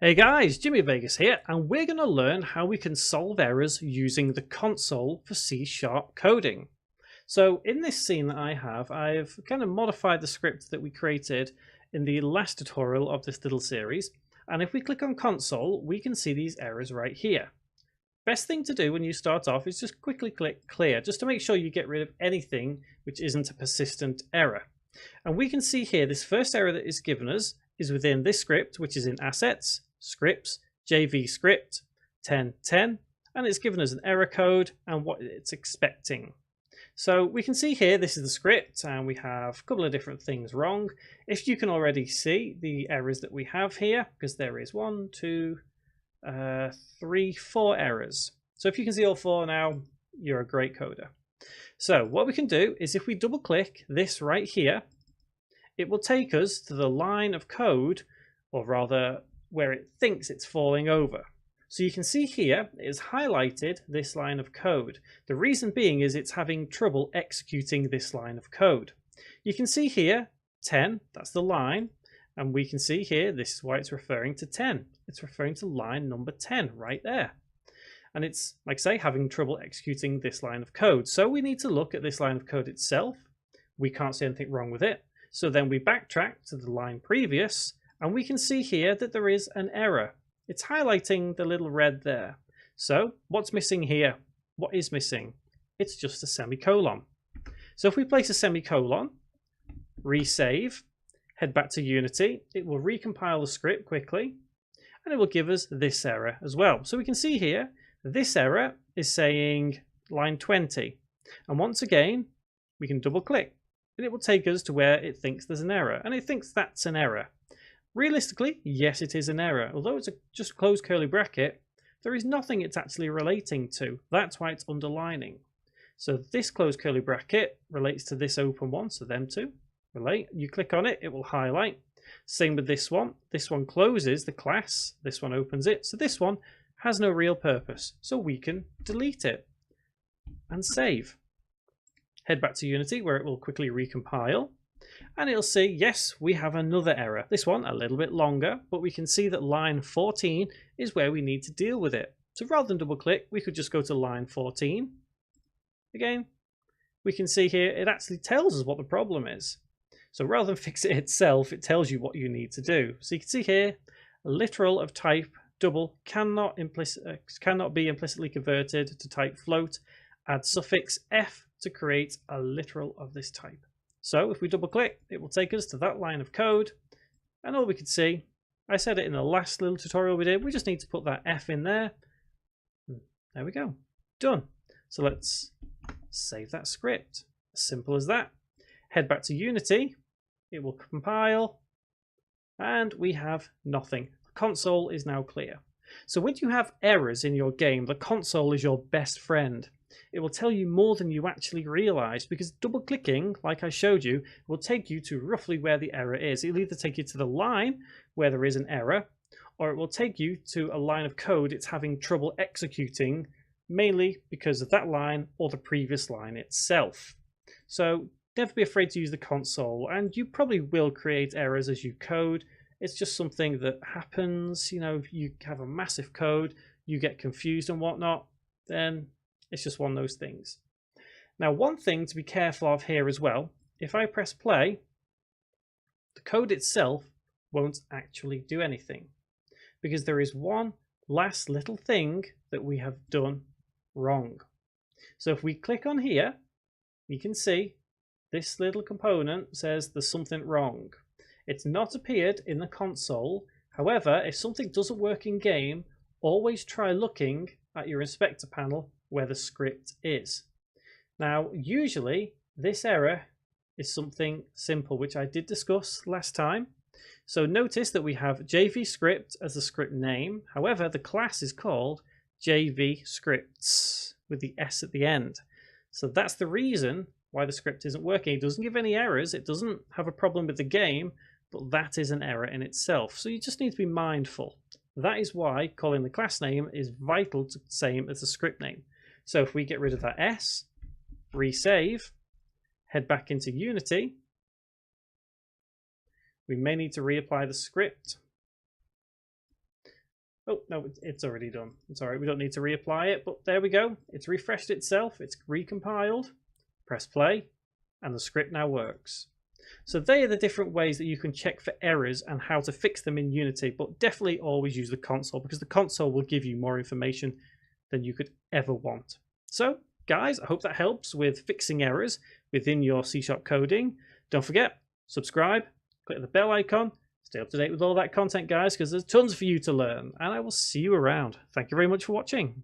Hey guys, Jimmy Vegas here, and we're going to learn how we can solve errors using the console for C# coding. So in this scene that I've kind of modified the script that we created in the last tutorial of this little series, and if we click on console, we can see these errors right here. Best thing to do when you start off is just quickly click clear, just to make sure you get rid of anything which isn't a persistent error. And we can see here this first error that is given us is within this script, which is in assets, scripts, JV script 1010, and it's given us an error code and what it's expecting. So we can see here, this is the script, and we have a couple of different things wrong. If you can already see the errors that we have here, because there is 1, 2, 3, 4 errors. So if you can see all 4 now, you're a great coder. So what we can do is if we double click this right here, it will take us to the line of code, or rather where it thinks it's falling over. So you can see here it has highlighted this line of code. The reason being is it's having trouble executing this line of code. You can see here 10, that's the line, and we can see here this is why it's referring to 10. It's referring to line number 10 right there. And it's, like I say, having trouble executing this line of code. So we need to look at this line of code itself. We can't see anything wrong with it. So then we backtrack to the line previous, and we can see here that there is an error. It's highlighting the little red there. So what's missing here? What is missing? It's just a semicolon. So if we place a semicolon, resave, head back to Unity, it will recompile the script quickly, and it will give us this error as well. So we can see here, this error is saying line 20. And once again, we can double click and it will take us to where it thinks there's an error. And it thinks that's an error. Realistically, yes, it is an error. Although it's just a closed curly bracket, there is nothing it's actually relating to. That's why it's underlining. So this closed curly bracket relates to this open one, so them two relate. You click on it, it will highlight. Same with this one. This one closes the class, this one opens it. So this one has no real purpose, so we can delete it and save. Head back to Unity where it will quickly recompile, and it'll say yes, we have another error. This one a little bit longer, but we can see that line 14 is where we need to deal with it. So rather than double click, we could just go to line 14. Again, we can see here it actually tells us what the problem is. So rather than fix it itself, it tells you what you need to do. So you can see here, a literal of type double cannot be implicitly converted to type float. Add suffix f to create a literal of this type. So if we double click, it will take us to that line of code, and all we can see, I said it in the last little tutorial we did, we just need to put that f in there. There we go, done. So let's save that script. As simple as that. Head back to Unity, it will compile, and we have nothing. Console is now clear. So when you have errors in your game, the console is your best friend. It will tell you more than you actually realize, because double clicking, like I showed you, will take you to roughly where the error is. It'll either take you to the line where there is an error, or it will take you to a line of code it's having trouble executing, mainly because of that line or the previous line itself. So never be afraid to use the console, and you probably will create errors as you code. It's just something that happens. You know, if you have a massive code, you get confused and whatnot, then it's just one of those things. Now, one thing to be careful of here as well, if I press play, the code itself won't actually do anything, because there is one last little thing that we have done wrong. So if we click on here, you can see this little component says there's something wrong. It's not appeared in the console. However, if something doesn't work in game, always try looking at your inspector panel where the script is. Now, usually this error is something simple, which I did discuss last time. So notice that we have JV script as the script name. However, the class is called JV scripts with the S at the end. So that's the reason why the script isn't working. It doesn't give any errors. It doesn't have a problem with the game, but that is an error in itself. So you just need to be mindful. That is why calling the class name is vital to the same as the script name. So if we get rid of that S, resave, head back into Unity, we may need to reapply the script. Oh, no, it's already done. It's all right. We don't need to reapply it, but there we go. It's refreshed itself. It's recompiled. Press play, and the script now works. So they are the different ways that you can check for errors and how to fix them in Unity, but definitely always use the console because the console will give you more information than you could ever want. So, guys, I hope that helps with fixing errors within your C# coding. Don't forget, subscribe, click the bell icon, stay up to date with all that content, guys, because there's tons for you to learn, and I will see you around. Thank you very much for watching.